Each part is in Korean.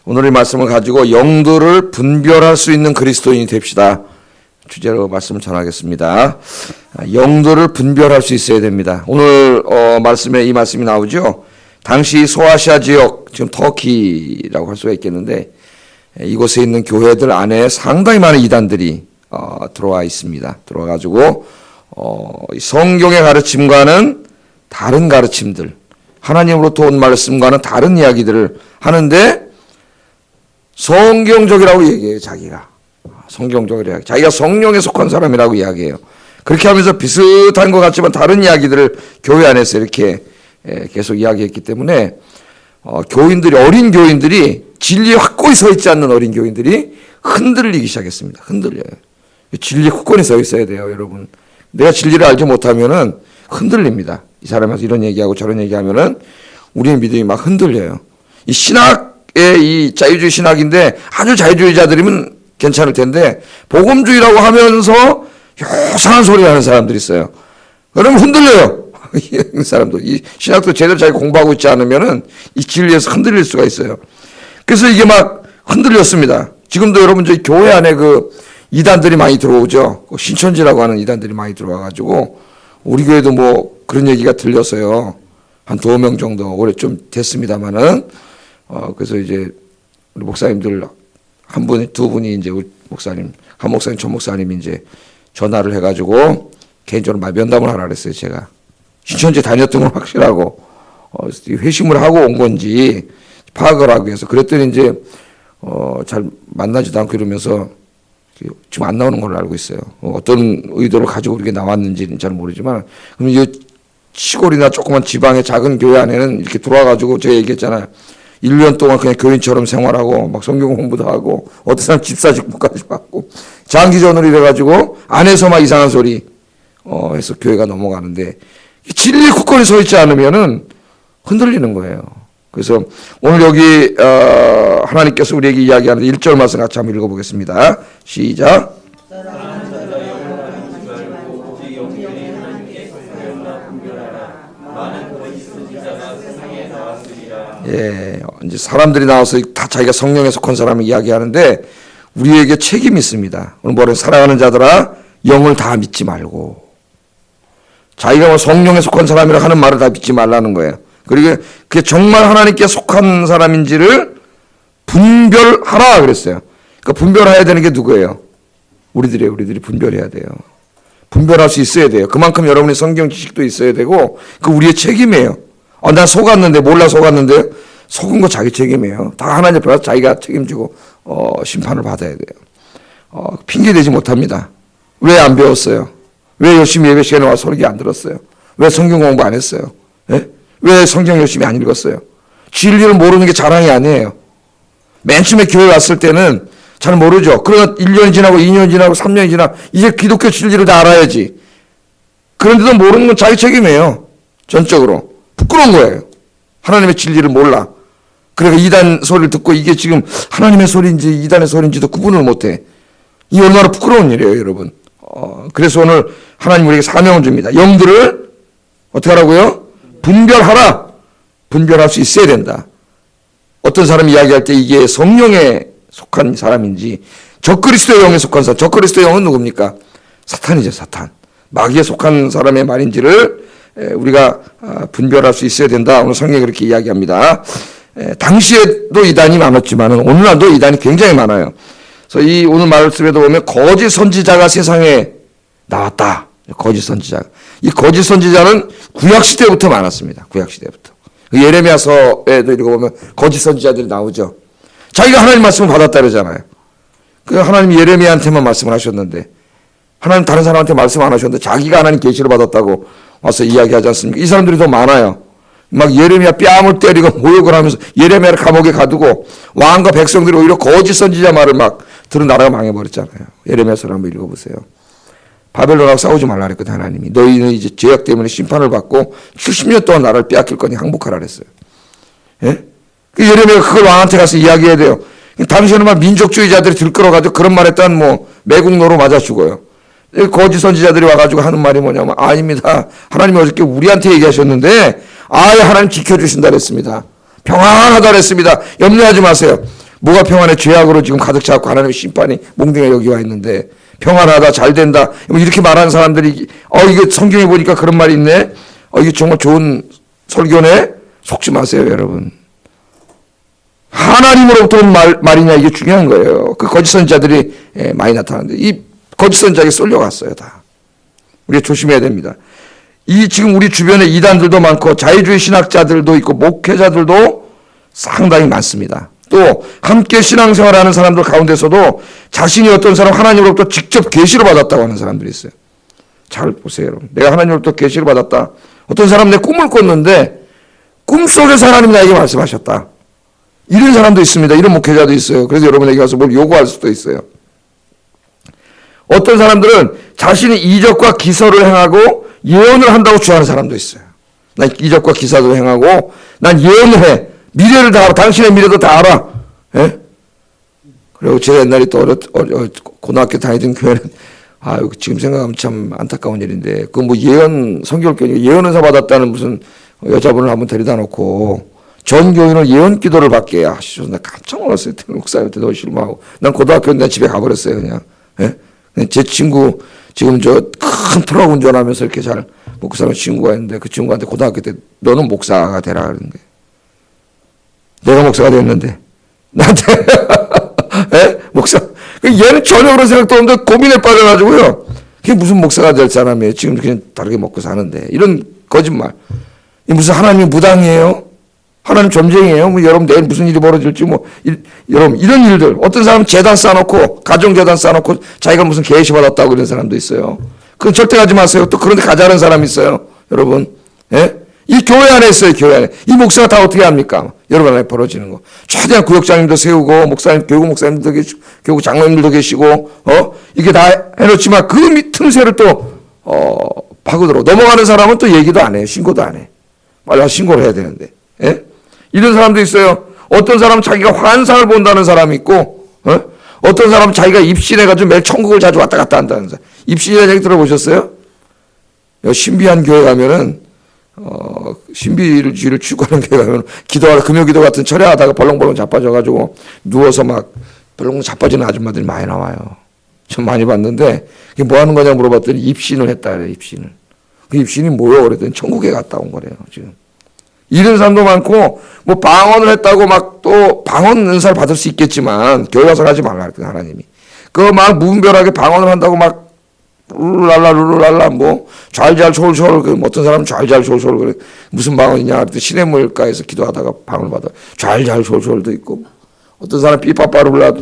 오늘의 말씀을 가지고 영들을 분별할 수 있는 그리스도인이 됩시다. 주제로 말씀을 전하겠습니다. 영들을 분별할 수 있어야 됩니다. 오늘 말씀에 이 말씀이 나오죠. 당시 소아시아 지역, 지금 터키라고 할 수가 있겠는데 이곳에 있는 교회들 안에 상당히 많은 이단들이 들어와 있습니다. 들어와가지고 성경의 가르침과는 다른 가르침들, 하나님으로부터 온 말씀과는 다른 이야기들을 하는데 성경적이라고 얘기해요. 자기가 성경적이라고, 자기가 성령에 속한 사람이라고 이야기해요. 그렇게 하면서 비슷한 것 같지만 다른 이야기들을 교회 안에서 이렇게 계속 이야기했기 때문에 교인들이, 어린 교인들이, 진리에 확고히 서 있지 않는 어린 교인들이 흔들리기 시작했습니다. 흔들려요. 진리에 굳건히 서 있어야 돼요, 여러분. 내가 진리를 알지 못하면은 흔들립니다. 이 사람이 이런 얘기하고 저런 얘기하면은 우리의 믿음이 막 흔들려요. 이 신학의 이 자유주의 신학인데 아주 자유주의자들이면 괜찮을 텐데 복음주의라고 하면서 이상한 소리 하는 사람들이 있어요. 그러면 흔들려요. 이 사람도 이 신학도 제대로 잘 공부하고 있지 않으면은 이 진리에서 흔들릴 수가 있어요. 그래서 이게 막 흔들렸습니다. 지금도 여러분 저희 교회 안에 그 이단들이 많이 들어오죠. 신천지라고 하는 이단들이 많이 들어와가지고 우리 교회도 뭐 그런 얘기가 들렸어요. 한 2명 정도 올해 좀 됐습니다만은 그래서 이제 우리 목사님들 한 분이, 2분이 이제 우리 목사님, 한 목사님, 전 목사님이 이제 전화를 해가지고 개인적으로 면담을 하라 그랬어요. 제가 신천지 다녔던 건 확실하고 회심을 하고 온 건지 파악을 하기 위해서 그랬더니 이제 잘 만나지도 않고 이러면서 지금 안 나오는 걸로 알고 있어요. 어떤 의도를 가지고 이렇게 나왔는지는 잘 모르지만 그럼 이 시골이나 조그만 지방의 작은 교회 안에는 이렇게 들어와가지고 제가 얘기했잖아요. 1년 동안 그냥 교인처럼 생활하고 막 성경 공부도 하고 어떤 사람 집사 직분까지 받고 장기전으로 이래가지고 안에서 막 이상한 소리 해서 교회가 넘어가는데 진리에 굳건히 서 있지 않으면은 흔들리는 거예요. 그래서 오늘 여기 하나님께서 우리에게 이야기하는 1절 말씀 같이 한번 읽어보겠습니다. 시작. 예, 이제 사람들이 나와서 다 자기가 성령에 속한 사람을 이야기하는데 우리에게 책임이 있습니다. 오늘 뭐래? 사랑하는 자들아 영을 다 믿지 말고, 자기가 뭐 성령에 속한 사람이라 하는 말을 다 믿지 말라는 거예요. 그리고 그게 정말 하나님께 속한 사람인지를 분별하라 그랬어요. 그러니까 분별해야 되는 게 누구예요? 우리들이 분별해야 돼요. 분별할 수 있어야 돼요. 그만큼 여러분의 성경 지식도 있어야 되고 그 우리의 책임이에요. 난 속았는데, 몰라 속았는데, 속은 거 자기 책임이에요. 다 하나님 앞에 자기가 책임지고 심판을 받아야 돼요. 핑계대지 못합니다. 왜 안 배웠어요? 왜 열심히 예배 시간에 와서 설교 안 들었어요? 왜 성경 공부 안 했어요? 예? 왜 성경 열심히 안 읽었어요? 진리를 모르는 게 자랑이 아니에요. 맨 처음에 교회 왔을 때는 잘 모르죠. 그러나 1년이 지나고 2년이 지나고 3년이 지나고 이제 기독교 진리를 다 알아야지. 그런데도 모르는 건 자기 책임이에요. 전적으로. 부끄러운 거예요. 하나님의 진리를 몰라. 그러니까 이단 소리를 듣고 이게 지금 하나님의 소리인지 이단의 소리인지도 구분을 못해. 이 얼마나 부끄러운 일이에요, 여러분. 그래서 오늘 하나님 우리에게 사명을 줍니다. 영들을 어떻게 하라고요? 분별하라. 분별할 수 있어야 된다. 어떤 사람이 이야기할 때 이게 성령에 속한 사람인지 적그리스도의 영에 속한 사람. 적그리스도의 영은 누굽니까? 사탄이죠, 사탄. 마귀에 속한 사람의 말인지를 우리가 분별할 수 있어야 된다. 오늘 성경이 그렇게 이야기합니다. 당시에도 이단이 많았지만 오늘날도 이단이 굉장히 많아요. 그래서 이 오늘 말씀에도 보면 거짓 선지자가 세상에 나왔다. 거짓 선지자. 이 거짓 선지자는 구약 시대부터 많았습니다. 구약 시대부터. 예레미야서에도 읽어보면 거짓 선지자들이 나오죠. 자기가 하나님 말씀을 받았다 그러잖아요. 그 하나님이 예레미야한테만 말씀을 하셨는데 하나님 다른 사람한테 말씀 안 하셨는데 자기가 하나님 계시를 받았다고 와서 이야기하지 않습니까? 이 사람들이 더 많아요. 막 예레미야 뺨을 때리고 모욕을 하면서 예레미야를 감옥에 가두고 왕과 백성들이 오히려 거짓 선지자 말을 막 들은 나라가 망해버렸잖아요. 예레미야서를 한번 읽어보세요. 바벨론하고 싸우지 말라 그랬거든 하나님이. 너희는 이제 죄악 때문에 심판을 받고 70년 동안 나라를 빼앗길 거니 항복하라 그랬어요. 예? 그 예레미야가 그걸 왕한테 가서 이야기해야 돼요. 당시에는 막 민족주의자들이 들끓어가지고 그런 말 했다면 뭐 매국노로 맞아 죽어요. 거짓 선지자들이 와가지고 하는 말이 뭐냐면 아닙니다. 하나님이 어저께 우리한테 얘기하셨는데 아예 하나님 지켜주신다 그랬습니다. 평안하다 그랬습니다. 염려하지 마세요. 뭐가 평안해? 죄악으로 지금 가득 차고 하나님의 심판이 몽둥이가 여기 와 있는데 평안하다, 잘 된다, 이렇게 말하는 사람들이 이게 성경에 보니까 그런 말이 있네. 이게 정말 좋은 설교네. 속지 마세요, 여러분. 하나님으로부터 온 말이냐, 이게 중요한 거예요. 그 거짓 선자들이 많이 나타나는데 이 거짓 선자에게 쏠려갔어요, 다. 우리가 조심해야 됩니다. 지금 우리 주변에 이단들도 많고 자유주의 신학자들도 있고 목회자들도 상당히 많습니다. 또 함께 신앙생활하는 사람들 가운데서도 자신이 어떤 사람 하나님으로부터 직접 계시를 받았다고 하는 사람들이 있어요. 잘 보세요, 여러분. 내가 하나님으로부터 계시를 받았다. 어떤 사람 내 꿈을 꿨는데 꿈속에서 하나님이 나에게 말씀하셨다. 이런 사람도 있습니다. 이런 목회자도 있어요. 그래서 여러분에게 가서 뭘 요구할 수도 있어요. 어떤 사람들은 자신이 이적과 기사를 행하고 예언을 한다고 주장하는 사람도 있어요. 난 이적과 기사도 행하고 난 예언을 해. 미래를 다 알아. 당신의 미래도 다 알아. 예? 그리고 제가 옛날에 또 고등학교 다니던 교회는 지금 생각하면 참 안타까운 일인데 그 뭐 예언 성결교회 예언 은사 받았다는 무슨 여자분을 한번 데려다 놓고 전 교인을 예언 기도를 받게 하시죠. 나 깜짝 놀랐어요. 목사님한테 너무 실망하고 난 고등학교인데 집에 가버렸어요. 그냥. 예? 제 친구 지금 저 큰 트럭 운전하면서 이렇게 잘 먹고 사는 친구가 있는데 그 친구한테 고등학교 때 너는 목사가 되라 그러는 거예요. 내가 목사가 됐는데 나한테 목사 얘는 전혀 그런 생각도 없는데 고민에 빠져가지고요. 그게 무슨 목사가 될 사람이에요. 지금 그냥 다르게 먹고 사는데 이런 거짓말. 무슨 하나님이 무당이에요? 하나님 점쟁이에요? 뭐 여러분 내일 무슨 일이 벌어질지 여러분 이런 일들 어떤 사람은 재단 쌓아놓고 가정재단 쌓아놓고 자기가 무슨 계시 받았다고 그런 사람도 있어요. 그건 절대 가지 마세요. 또 그런데 가자는 사람이 있어요. 여러분. 예? 이 교회 안에 있어요. 교회 안에. 이 목사가 다 어떻게 합니까? 여러분 안에 벌어지는 거. 최대한 구역장님도 세우고 목사님, 교육 목사님도 계시고 교육 장로님들도 계시고 이게 다 해놓지만 그 틈새를 또 파고들어. 넘어가는 사람은 또 얘기도 안 해요. 신고도 안 해. 빨리 신고를 해야 되는데. 예? 이런 사람도 있어요. 어떤 사람은 자기가 환상을 본다는 사람이 있고 어떤 사람은 자기가 입신해가지고 매일 천국을 자주 왔다 갔다 한다는 사람. 입신이라는 얘기 들어보셨어요? 신비한 교회 가면은 신비주의를 추구하는 교회 가면 기도하다 금요기도 같은 철야하다가 벌렁벌렁 자빠져가지고 누워서 막 벌렁벌렁 자빠지는 아줌마들이 많이 나와요. 전 많이 봤는데 그게 뭐 하는 거냐 물어봤더니 입신을 했다 그래요. 입신을. 그 입신이 뭐요? 그랬더니 천국에 갔다 온 거래요. 지금. 이런 사람도 많고 뭐 방언을 했다고 막 또 방언 은사를 받을 수 있겠지만 교회 와서 하지 말라 그랬더니 하나님이 그 막 무분별하게 방언을 한다고 막 룰랄라 뭐 잘잘 솔솔 그 어떤 사람은 잘잘 솔솔 그래 무슨 방언이냐 그랬더니 시냇물가에서 기도하다가 방언을 받아 잘잘 솔솔도 있고 어떤 사람 삐빠빠룰라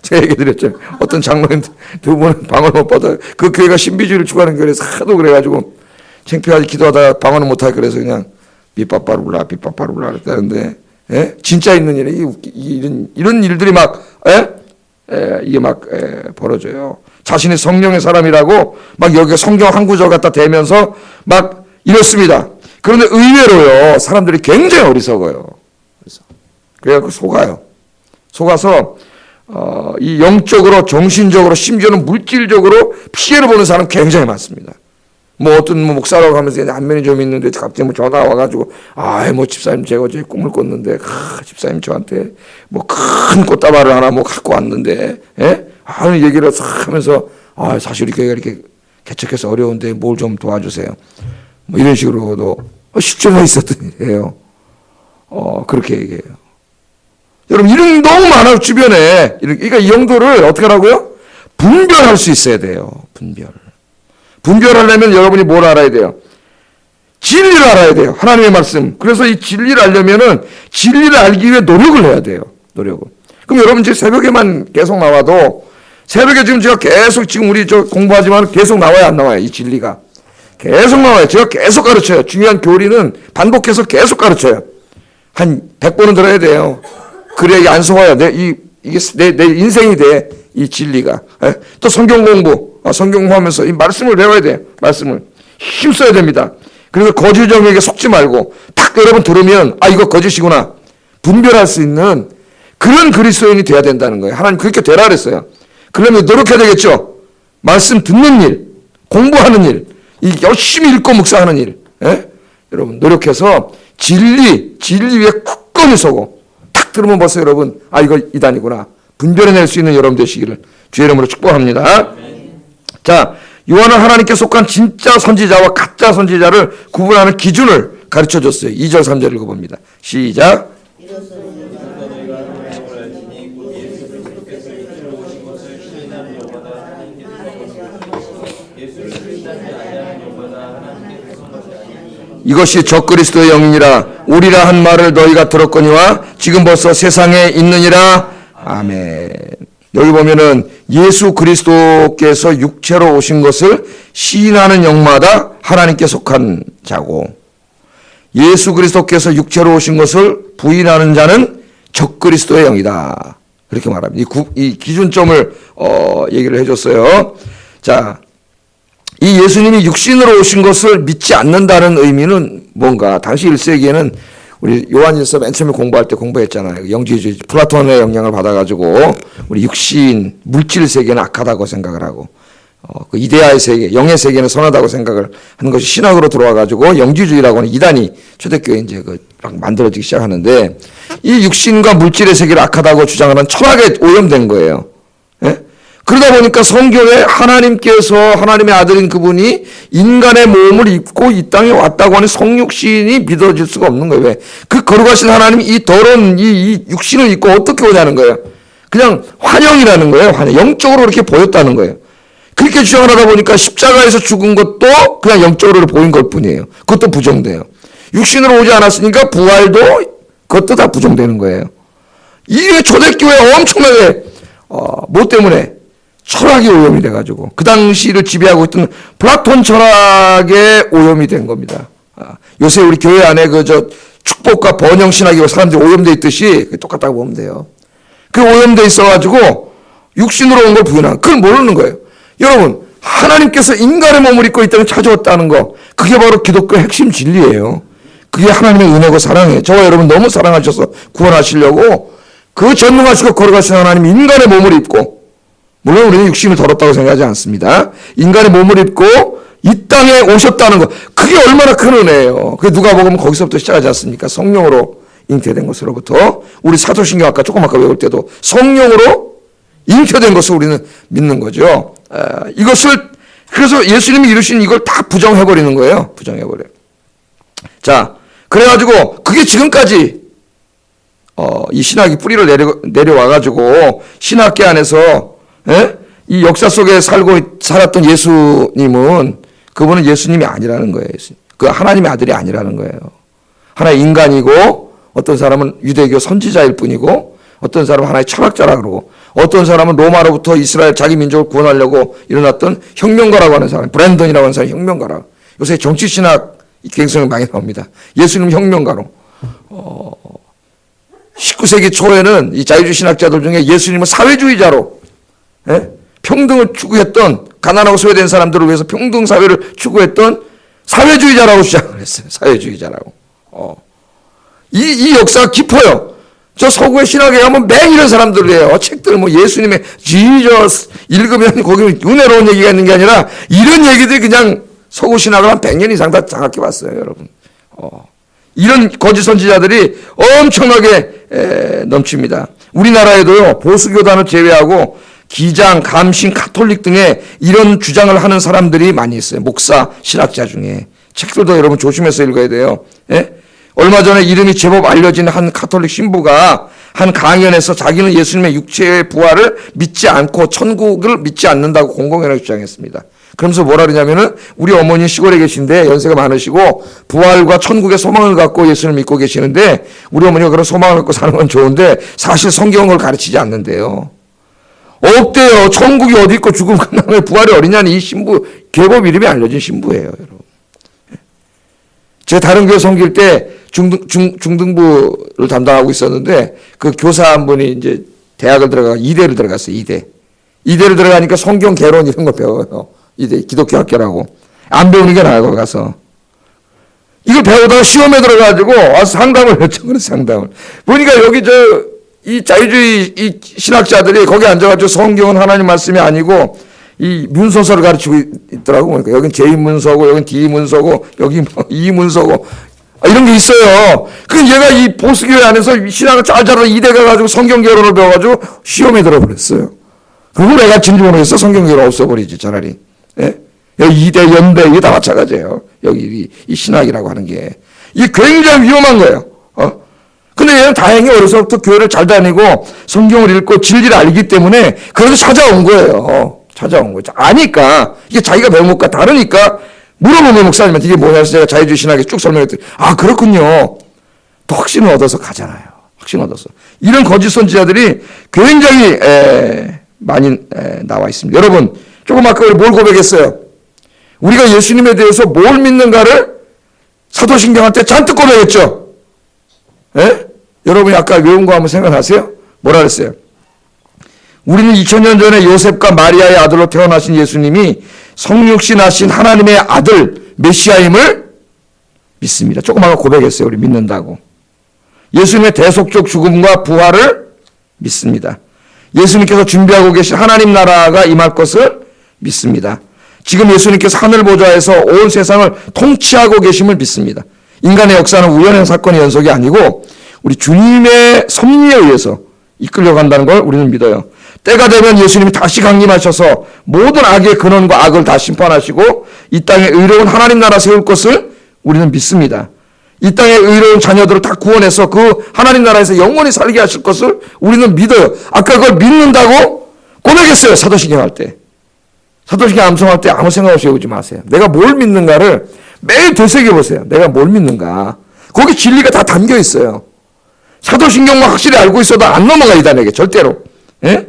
제가 얘기 드렸죠. 어떤 장로님 두 분은 방언을 못 받아 그 교회가 신비주의를 추구하는 교회에서 하도 그래가지고 창피하게 기도하다가 방언을 못하게 그래서 그냥 삐빠빠룰라 그랬다는데 예? 진짜 있는 일이 이런 일들이 막 이게 막 벌어져요. 자신이 성령의 사람이라고 막 여기가 성경 한 구절 갖다 대면서 막 이렇습니다. 그런데 의외로요 사람들이 굉장히 어리석어요. 그래서 속아요. 속아서 이 영적으로 정신적으로 심지어는 물질적으로 피해를 보는 사람 굉장히 많습니다. 뭐 어떤 목사라고 하면서 안면이 좀 있는데 갑자기 뭐 전화 와가지고 뭐 집사님 제가 어제 꿈을 꿨는데 집사님 저한테 뭐 큰 꽃다발을 하나 뭐 갖고 왔는데 얘기를 싹 하면서 사실 우리 교회가 이렇게 개척해서 어려운데 뭘 좀 도와주세요. 뭐 이런 식으로도 실제로 있었던 일이에요. 그렇게 얘기해요. 여러분 이런 너무 많아요 주변에. 그러니까 이 정도를 어떻게 하라고요? 분별할 수 있어야 돼요. 분별하려면 여러분이 뭘 알아야 돼요? 진리를 알아야 돼요. 하나님의 말씀. 그래서 이 진리를 알려면은 진리를 알기 위해 노력을 해야 돼요. 노력을. 그럼 여러분 지금 새벽에만 계속 나와도 새벽에 지금 제가 계속 지금 우리 공부하지만 계속 나와야 안 나와요. 이 진리가. 계속 나와요. 제가 계속 가르쳐요. 중요한 교리는 반복해서 계속 가르쳐요. 한 100번은 들어야 돼요. 그래야 이게 안 속아요. 이게 내 인생이 돼. 이 진리가. 또 성경 공부. 성경 공부하면서 이 말씀을 배워야 돼요. 말씀을. 힘써야 됩니다. 그래서 거짓정에게 속지 말고 딱 여러분 들으면 이거 거짓이구나. 분별할 수 있는 그런 그리스도인이 돼야 된다는 거예요. 하나님 그렇게 되라 그랬어요. 그러면 노력해야 되겠죠. 말씀 듣는 일, 공부하는 일, 열심히 읽고 묵상하는 일. 여러분 노력해서 진리 위에 굳건히 서고 딱 들으면 벌써 여러분, 아, 이거 이단이구나. 분별해낼 수 있는 여러분 되시기를 주의 이름으로 축복합니다. 자, 요한은 하나님께 속한 진짜 선지자와 가짜 선지자를 구분하는 기준을 가르쳐줬어요. 2절 3절 읽어봅니다. 시작. 이것이 적그리스도의 영이니라. 오리라 한 말을 너희가 들었거니와 지금 벌써 세상에 있느니라. 아멘. 여기 보면은 예수 그리스도께서 육체로 오신 것을 시인하는 영마다 하나님께 속한 자고, 예수 그리스도께서 육체로 오신 것을 부인하는 자는 적그리스도의 영이다. 그렇게 말합니다. 이 기준점을 얘기를 해줬어요. 자, 이 예수님이 육신으로 오신 것을 믿지 않는다는 의미는 뭔가, 당시 1세기에는 우리 요한일서 맨 처음에 공부할 때 공부했잖아요. 영지주의, 플라톤의 영향을 받아가지고 우리 육신, 물질 세계는 악하다고 생각을 하고, 그 이데아의 세계, 영의 세계는 선하다고 생각을 하는 것이 신학으로 들어와가지고 영지주의라고 하는 이단이 초대교회 이제 막 만들어지기 시작하는데, 이 육신과 물질의 세계를 악하다고 주장하는 철학에 오염된 거예요. 예? 그러다 보니까 성경에 하나님께서, 하나님의 아들인 그분이 인간의 몸을 입고 이 땅에 왔다고 하는 성육신이 믿어질 수가 없는 거예요. 왜? 그 거룩하신 하나님이 이 더러운 이 육신을 입고 어떻게 오냐는 거예요. 그냥 환영이라는 거예요. 환영. 영적으로 그렇게 보였다는 거예요. 그렇게 주장을 하다 보니까 십자가에서 죽은 것도 그냥 영적으로 보인 것 뿐이에요. 그것도 부정돼요. 육신으로 오지 않았으니까 부활도 그것도 다 부정되는 거예요. 이게 초대교회 엄청나게 뭐 때문에? 철학이 오염이 돼가지고 그 당시를 지배하고 있던 플라톤 철학에 오염이 된 겁니다. 요새 우리 교회 안에 축복과 번영 신학이 사람들이 오염돼 있듯이 똑같다고 보면 돼요. 그 오염돼 있어가지고 육신으로 온 걸 부인하는, 그걸 모르는 거예요. 여러분, 하나님께서 인간의 몸을 입고 이 땅에 찾아왔다는 거, 그게 바로 기독교의 핵심 진리예요. 그게 하나님의 은혜고 사랑이에요. 저와 여러분 너무 사랑하셔서 구원하시려고 그 전능하시고 거룩하신 하나님이 인간의 몸을 입고, 물론 우리는 육신이 더럽다고 생각하지 않습니다. 인간의 몸을 입고 이 땅에 오셨다는 것, 그게 얼마나 큰 은혜예요. 그게 누가복음 거기서부터 시작하지 않습니까? 성령으로 잉태된 것으로부터. 우리 사도신경 아까 조금 아까 외울 때도 성령으로 잉태된 것을 우리는 믿는 거죠. 이것을, 그래서 예수님이 이루신 이걸 다 부정해버리는 거예요. 부정해버려요. 자, 그래가지고 그게 지금까지 이 신학이 뿌리를 내려와가지고 신학계 안에서, 예? 이 역사 속에 살았던 예수님은, 그분은 예수님이 아니라는 거예요. 그 하나님의 아들이 아니라는 거예요. 하나의 인간이고, 어떤 사람은 유대교 선지자일 뿐이고, 어떤 사람은 하나의 철학자라 그러고, 어떤 사람은 로마로부터 이스라엘 자기 민족을 구원하려고 일어났던 혁명가라고 하는 사람, 브랜던이라고 하는 사람이 혁명가라. 요새 정치신학 갱성이 많이 나옵니다. 예수님 혁명가로. 19세기 초에는 이 자유주의 신학자들 중에 예수님을 사회주의자로, 예? 평등을 추구했던, 가난하고 소외된 사람들을 위해서 평등 사회를 추구했던 사회주의자라고 주장을 했어요. 사회주의자라고. 이 역사가 깊어요. 저 서구의 신학에 가면 맹 이런 사람들이에요. 책들 뭐 예수님의 지저스 읽으면 거기 은혜로운 얘기가 있는 게 아니라 이런 얘기들이 그냥 서구 신학을 한 100년 이상 다 장악해 왔어요, 여러분. 이런 거짓 선지자들이 엄청나게 넘칩니다. 우리나라에도요, 보수교단을 제외하고 기장, 감신, 가톨릭 등의 이런 주장을 하는 사람들이 많이 있어요. 목사, 신학자 중에. 책들도 여러분 조심해서 읽어야 돼요. 예? 얼마 전에 이름이 제법 알려진 한 가톨릭 신부가 한 강연에서 자기는 예수님의 육체의 부활을 믿지 않고 천국을 믿지 않는다고 공공연하게 주장했습니다. 그러면서 뭐라 그러냐면은, 우리 어머니 시골에 계신데 연세가 많으시고 부활과 천국의 소망을 갖고 예수님을 믿고 계시는데, 우리 어머니가 그런 소망을 갖고 사는 건 좋은데 사실 성경은 그걸 가르치지 않는데요. 없대요. 천국이 어디 있고 죽음 끝나면 부활이 어디냐는 이 신부, 계법 이름이 알려진 신부예요, 여러분. 제가 다른 교회 섬길 때 중등부를 담당하고 있었는데, 그 교사 한 분이 이제 대학을 이대를 들어갔어요, 이대. 이대를 들어가니까 성경 개론 이런 거 배워요. 이대, 기독교 학교라고. 안 배우는 게 나아요, 거기 가서. 이걸 배우다가 시험에 들어가지고 와서 상담을 했죠, 그런 상담을. 보니까 여기 이 자유주의 이 신학자들이 거기 앉아가지고 성경은 하나님 말씀이 아니고 이 문서서를 가르치고 있더라고. 그러니까 여긴 제2문서고, 여긴 D 문서고, 여기 뭐 E 문서고. 이런 게 있어요. 그 얘가 이 보수교회 안에서 신앙을 잘 자라서 이대가 가지고 성경개론을 배워가지고 시험에 들어버렸어요. 그걸 내가 진중으로 해서 성경개론 없어버리지 차라리. 예? 여기 이대, 연대 이게 다 마찬가지예요. 여기 이 신학이라고 하는 게. 이게 굉장히 위험한 거예요. 근데 얘는 다행히 어려서부터 교회를 잘 다니고 성경을 읽고 진리를 알기 때문에 그래서 찾아온 거예요. 찾아온 거죠. 아니까 이게 자기가 배운 것과 다르니까 물어보면 목사님한테 이게 뭐냐 해서 제가 자유주의 신학에 쭉 설명했더니 그렇군요. 또 확신을 얻어서 가잖아요. 확신 얻어서. 이런 거짓 선지자들이 굉장히 많이 나와 있습니다. 여러분 조금 아까 우리 뭘 고백했어요? 우리가 예수님에 대해서 뭘 믿는가를 사도신경할 때 잔뜩 고백했죠. 예? 여러분이 아까 외운 거 한번 생각하세요? 뭐라 그랬어요? 우리는 2000년 전에 요셉과 마리아의 아들로 태어나신 예수님이 성육신하신 하나님의 아들 메시아임을 믿습니다. 조금 아까 고백했어요. 우리 믿는다고. 예수님의 대속적 죽음과 부활을 믿습니다. 예수님께서 준비하고 계신 하나님 나라가 임할 것을 믿습니다. 지금 예수님께서 하늘 보좌에서 온 세상을 통치하고 계심을 믿습니다. 인간의 역사는 우연한 사건의 연속이 아니고 우리 주님의 섭리에 의해서 이끌려간다는 걸 우리는 믿어요. 때가 되면 예수님이 다시 강림하셔서 모든 악의 근원과 악을 다 심판하시고 이 땅에 의로운 하나님 나라 세울 것을 우리는 믿습니다. 이 땅에 의로운 자녀들을 다 구원해서 그 하나님 나라에서 영원히 살게 하실 것을 우리는 믿어요. 아까 그걸 믿는다고 고백했어요. 사도신경 할 때. 사도신경 암송할 때 아무 생각 없이 외우지 마세요. 내가 뭘 믿는가를 매일 되새겨보세요. 내가 뭘 믿는가. 거기 진리가 다 담겨 있어요. 사도신경만 확실히 알고 있어도 안 넘어가 이 단에게 절대로. 예?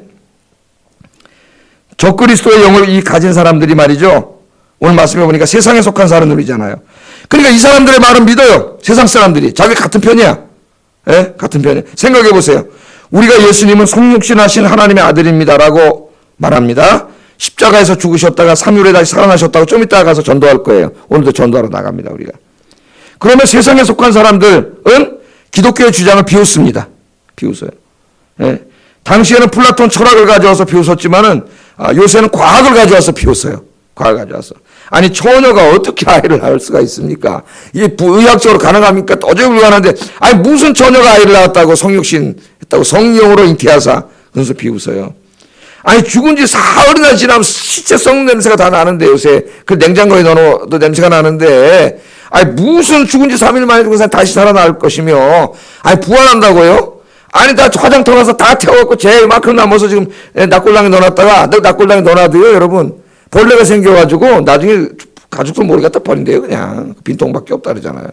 적그리스도의 영을 가진 사람들이 말이죠. 오늘 말씀해 보니까 세상에 속한 사람들이잖아요. 그러니까 이 사람들의 말은 믿어요. 세상 사람들이. 자기 같은 편이야. 예? 같은 편이야. 생각해 보세요. 우리가 예수님은 성육신하신 하나님의 아들입니다라고 말합니다. 십자가에서 죽으셨다가 3일에 다시 살아나셨다고 좀 이따가 가서 전도할 거예요. 오늘도 전도하러 나갑니다. 우리가. 그러면 세상에 속한 사람들은 기독교의 주장을 비웃습니다. 비웃어요. 예. 당시에는 플라톤 철학을 가져와서 비웃었지만은 요새는 과학을 가져와서 비웃어요. 과학을 가져와서. 아니 처녀가 어떻게 아이를 낳을 수가 있습니까? 이게 의학적으로 가능합니까? 도저히 불가능한데 아니 무슨 처녀가 아이를 낳았다고 성육신 했다고 성령으로 잉태하사 그래서 비웃어요. 아니 죽은 지 사흘이나 지나면 시체 썩는 냄새가 다 나는데 요새 그 냉장고에 넣어도 냄새가 나는데 아니 무슨 죽은 지 3일 만에 죽은 사람 다시 살아날 것이며 아니 부활한다고요? 아니 다 화장터 가서 다 태워갖고 제일 만큼 남아서 지금 낙골당에 넣어놨다가 낙골당에 넣어놔도요 여러분 벌레가 생겨가지고 나중에 가족들 모르게 갖다 버린대요 그냥 빈통밖에 없다 그러잖아요.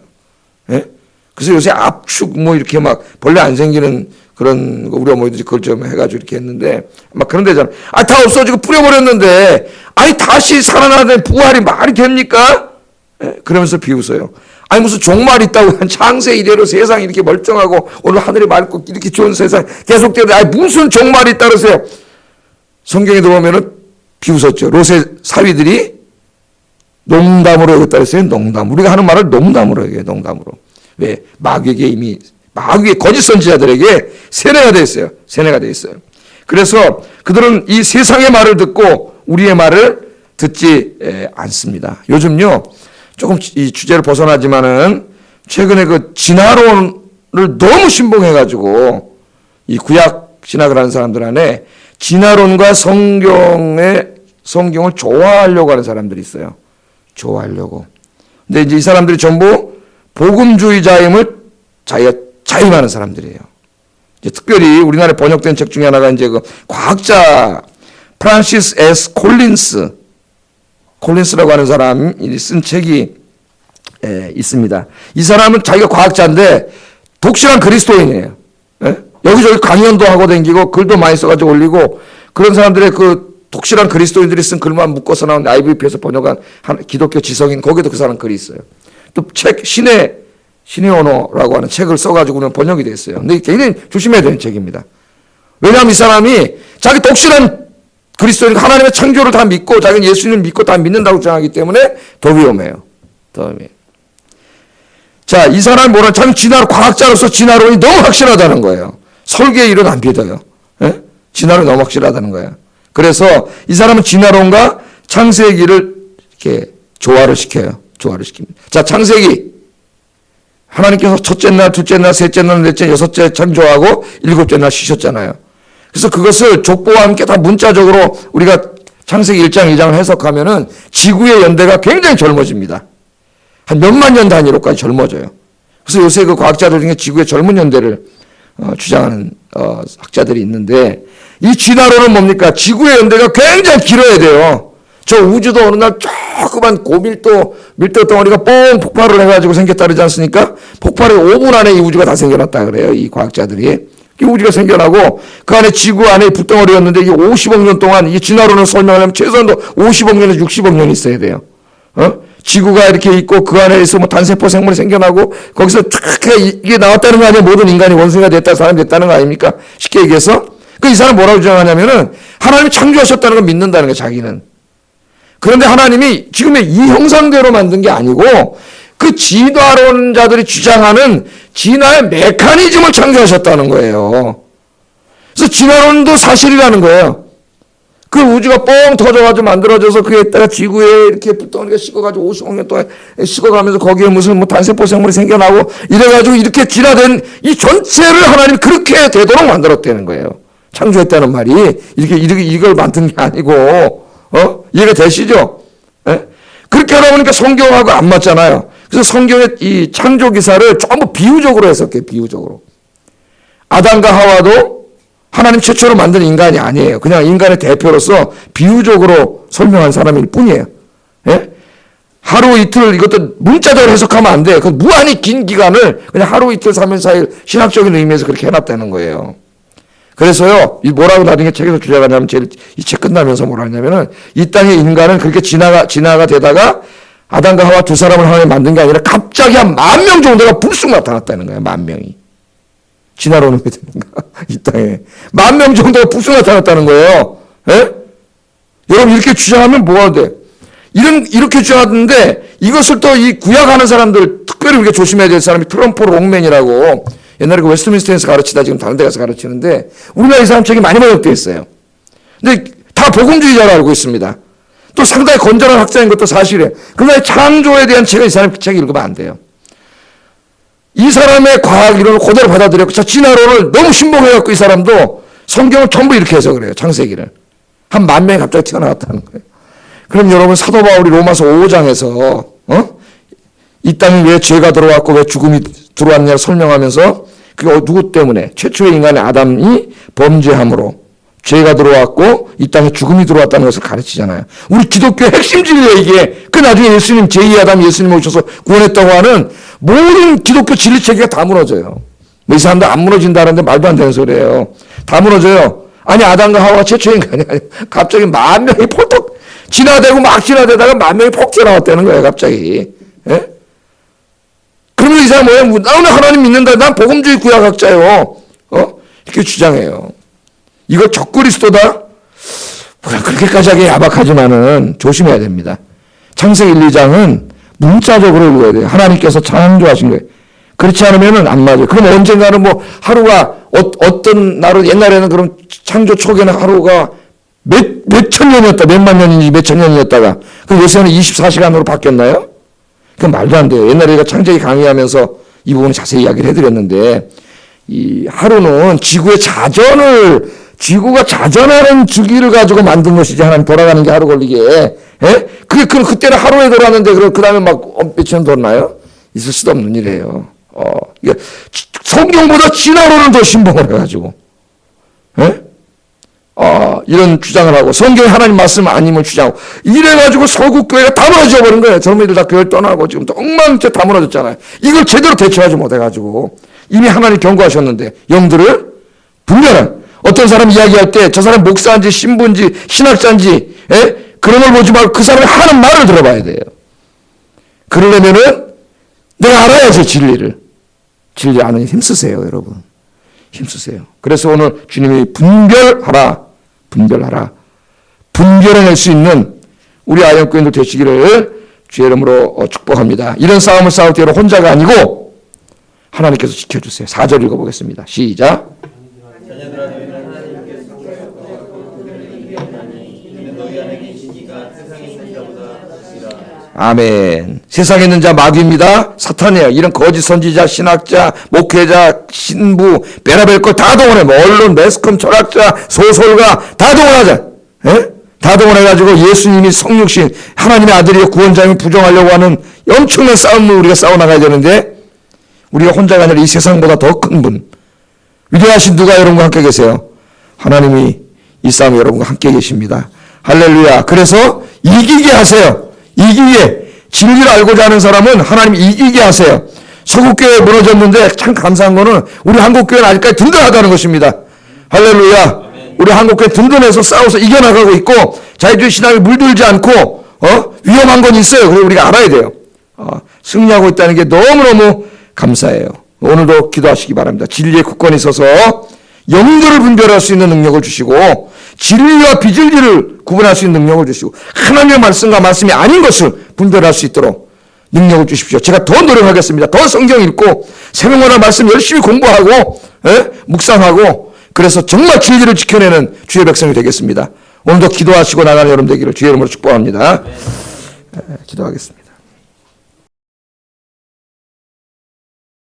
예? 그래서 요새 압축 뭐 이렇게 막 벌레 안 생기는 그런 거 우리 어머니들이 그걸 좀 해가지고 이렇게 했는데 막 그런 데잖아. 다 없어지고 뿌려버렸는데 아니 다시 살아나는 부활이 말이 됩니까? 예? 그러면서 비웃어요. 아니 무슨 종말 있다고 창세 이래로 세상이 이렇게 멀쩡하고 오늘 하늘이 맑고 이렇게 좋은 세상 계속되는데 아니 무슨 종말이 있다 그러세요. 성경에 들어오면은 비웃었죠. 롯의 사위들이 농담으로 여겼다 그랬어요. 농담. 우리가 하는 말을 농담으로 여겨요. 농담으로. 왜? 마귀에게 이미 마귀의 거짓 선지자들에게 세뇌가 되어 있어요. 세뇌가 되어 있어요. 그래서 그들은 이 세상의 말을 듣고 우리의 말을 듣지 않습니다. 요즘요. 조금 이 주제를 벗어나지만은 최근에 그 진화론을 너무 신봉해가지고 이 구약 신학을 하는 사람들 안에 진화론과 성경을 좋아하려고 하는 사람들이 있어요. 좋아하려고. 근데 이제 이 사람들이 전부 복음주의자임을 자기가 자임하는 사람들이에요. 이제 특별히 우리나라에 번역된 책 중에 하나가 이제 그 과학자 프란시스 S. 콜린스라고 하는 사람이 쓴 책이 있습니다. 이 사람은 자기가 과학자인데 독실한 그리스도인이에요. 예? 여기저기 강연도 하고 다니고 글도 많이 써가지고 올리고 그런 사람들의 그 독실한 그리스도인들이 쓴 글만 묶어서 나온 IVP에서 번역한 기독교 지성인 거기도 그 사람 글이 있어요. 또 책 신의 언어라고 하는 책을 써가지고는 번역이 됐어요. 근데 굉장히 조심해야 되는 책입니다. 왜냐하면 이 사람이 자기 독실한 그리스도인 하나님의 창조를 다 믿고 자기는 예수님을 믿고 다 믿는다고 주장하기 때문에 더 위험해요. 더 위험해요. 자, 이 사람이 뭐라 참 과학자로서 진화론이 너무 확실하다는 거예요. 설계의 일은 안 믿어요. 예? 진화론이 너무 확실하다는 거예요. 그래서 이 사람은 진화론과 창세기를 이렇게 조화를 시켜요. 조화를 시킵니다. 자, 창세기 하나님께서 첫째 날, 둘째 날, 셋째 날, 넷째, 여섯째 창조하고 일곱째 날 쉬셨잖아요. 그래서 그것을 족보와 함께 다 문자적으로 우리가 창세기 1장, 2장을 해석하면은 지구의 연대가 굉장히 젊어집니다. 한 몇만 년 단위로까지 젊어져요. 그래서 요새 그 과학자들 중에 지구의 젊은 연대를 주장하는 학자들이 있는데, 이 진화론은 뭡니까? 지구의 연대가 굉장히 길어야 돼요. 저 우주도 어느 날 조그만 고밀도 밀도 덩어리가 뻥 폭발을 해가지고 생겼다 그러지 않습니까? 폭발의 5분 안에 이 우주가 다 생겨났다 그래요, 이 과학자들이. 이 우주가 생겨나고 그 안에 지구 안에 붓덩어리였는데 이게 50억 년 동안 이 진화론을 설명하려면 최소한도 50억 년에서 60억 년이 있어야 돼요. 지구가 이렇게 있고 그 안에서 뭐 단세포 생물이 생겨나고 거기서 쫙 이게 나왔다는 거 아니에요? 모든 인간이 원숭이가 됐다, 사람이 됐다는 거 아닙니까? 쉽게 얘기해서. 이 사람 뭐라고 주장하냐면은 하나님이 창조하셨다는 걸 믿는다는 거예요, 자기는. 그런데 하나님이 지금의 이 형상대로 만든 게 아니고 그 진화론자들이 주장하는 진화의 메커니즘을 창조하셨다는 거예요. 그래서 진화론도 사실이라는 거예요. 그 우주가 뻥 터져가지고 만들어져서 그에다가 지구에 이렇게 붓덩어리가 식어가지고 50억 년 동안 식어가면서 거기에 무슨 뭐 단세포 생물이 생겨나고 이래가지고 이렇게 진화된 이 전체를 하나님이 그렇게 되도록 만들었다는 거예요. 창조했다는 말이 이렇게 이걸 만든 게 아니고, 이해가 되시죠? 예? 그렇게 하다 보니까 성경하고 안 맞잖아요. 그래서 성경의 이 창조 기사를 전부 비유적으로 해석해요, 비유적으로. 아담과 하와도 하나님 최초로 만든 인간이 아니에요. 그냥 인간의 대표로서 비유적으로 설명한 사람일 뿐이에요. 예? 하루 이틀 이것도 문자적으로 해석하면 안 돼요. 그 무한히 긴 기간을 그냥 하루 이틀 3일 4일 신학적인 의미에서 그렇게 해놨다는 거예요. 그래서요, 이 뭐라고 나중에 책에서 주장하냐면, 이 책 끝나면서 뭐라 하냐면은, 이 땅의 인간은 그렇게 진화가 되다가 아담과 하와 두 사람을 하나님 만든 게 아니라 갑자기 한 10,000명 정도가 불쑥 나타났다는 거예요, 10,000명이. 진화론은 왜 되는가? 이 땅에. 10,000명 정도가 불쑥 나타났다는 거예요. 예? 여러분, 이렇게 주장하면 뭐가 돼? 이렇게 주장하는데, 이것을 또 이 구약하는 사람들, 특별히 우리가 조심해야 될 사람이 트럼프 롱맨이라고, 옛날에 그 웨스트민스터에서 가르치다 지금 다른 데 가서 가르치는데, 우리나라 이 사람 책이 많이 번역되어 있어요. 근데 다 복음주의자로 알고 있습니다. 또 상당히 건전한 학자인 것도 사실이에요. 그러나 창조에 대한 책은 이 사람 책 읽으면 안 돼요. 이 사람의 과학 이론을 그대로 받아들였고, 진화론을 너무 신봉해갖고 이 사람도 성경을 전부 이렇게 해서 그래요. 창세기를. 한 10,000명이 갑자기 튀어나왔다는 거예요. 그럼 여러분 사도 바울이 로마서 5장에서 이 땅에 왜 죄가 들어왔고 왜 죽음이 들어왔냐 설명하면서 그게 누구 때문에? 최초의 인간의 아담이 범죄함으로 죄가 들어왔고 이 땅에 죽음이 들어왔다는 것을 가르치잖아요. 우리 기독교의 핵심 진리예요, 이게. 그 나중에 예수님, 제2 아담 예수님 오셔서 구원했다고 하는 모든 기독교 진리 체계가 다 무너져요. 뭐 이 사람들 안 무너진다는데 말도 안 되는 소리예요. 다 무너져요. 아니, 아담과 하와가 최초의 인간이 아니에요. 갑자기 10,000명이 폴떡 진화되고 막 진화되다가 10,000명이 폭 튀어나왔다는 거예요, 갑자기. 예? 그러면 이 사람 뭐야? 나는 하나님 믿는다. 난 복음주의 구약학자요. 이렇게 주장해요. 이거 적그리스도다? 그렇게까지 하기 야박하지만은 조심해야 됩니다. 창세기 1, 2장은 문자적으로 읽어야 돼요. 하나님께서 창조하신 거예요. 그렇지 않으면은 안 맞아요. 그럼 언젠가는 뭐 하루가 어떤 날은 옛날에는 그럼 창조 초기에는 하루가 몇천 년이었다. 몇만 년인지 몇천 년이었다가 그 요새는 24시간으로 바뀌었나요? 그건 말도 안 돼요. 옛날에 제가 창세기 강의하면서 이 부분을 자세히 이야기를 해드렸는데, 이 하루는 지구가 자전하는 주기를 가지고 만든 것이지, 하나님 돌아가는 게 하루 걸리게. 예? 그때는 하루에 돌았는데, 그 다음에 막 며칠 년 돌나요? 있을 수도 없는 일이에요. 성경보다 진화론을 더 신봉을 해가지고. 예? 이런 주장을 하고 성경에 하나님 말씀 아님을 주장하고 이래가지고 서구교회가 다 무너져 버린 거예요. 젊은이들 다 교회를 떠나고 지금 엉망진창 다 무너졌잖아요. 이걸 제대로 대처하지 못해가지고 이미 하나님 경고하셨는데 영들을 분별한 어떤 사람 이야기할 때 저 사람 목사인지 신부인지 신학자인지 그런 걸 보지 말고 그 사람이 하는 말을 들어봐야 돼요. 그러려면은 내가 알아야지 진리 아는 힘쓰세요, 여러분. 힘쓰세요. 그래서 오늘 주님이 분별해낼 수 있는 우리 아영교인들 되시기를 주의 이름으로 축복합니다. 이런 싸움을 싸울 때로 혼자가 아니고 하나님께서 지켜주세요. 4절 읽어보겠습니다. 시작. 아멘. 세상에 있는 자 마귀입니다. 사탄이에요. 이런 거짓 선지자, 신학자, 목회자, 신부, 베라벨 걸 다 동원해. 뭐 언론, 매스컴, 철학자, 소설가 다 동원하자. 예? 다 동원해가지고 예수님이 성육신, 하나님의 아들이요 구원자임을 부정하려고 하는 엄청난 싸움을 우리가 싸워나가야 되는데, 우리가 혼자가 아니라 이 세상보다 더 큰 분, 위대하신 누가 여러분과 함께 계세요? 하나님이 이 싸움에 여러분과 함께 계십니다. 할렐루야. 그래서 이기게 하세요. 이기게. 진리를 알고자 하는 사람은 하나님이 이기게 하세요. 서구교회 무너졌는데 참 감사한 거는 우리 한국교회는 아직까지 든든하다는 것입니다. 할렐루야. 우리 한국교회 든든해서 싸워서 이겨나가고 있고, 자유주의 신앙에 물들지 않고 위험한 건 있어요. 그걸 우리가 알아야 돼요. 승리하고 있다는 게 너무너무 감사해요. 오늘도 기도하시기 바랍니다. 진리의 굳건히 서서 영들을 분별할 수 있는 능력을 주시고, 진리와 비진리를 구분할 수 있는 능력을 주시고, 하나님의 말씀과 말씀이 아닌 것을 분별할 수 있도록 능력을 주십시오. 제가 더 노력하겠습니다. 더 성경 읽고 새벽마다 말씀 열심히 공부하고 묵상하고, 그래서 정말 진리를 지켜내는 주의 백성이 되겠습니다. 오늘도 기도하시고 나가는 여러분 되기를 주의 이름으로 축복합니다. 기도하겠습니다.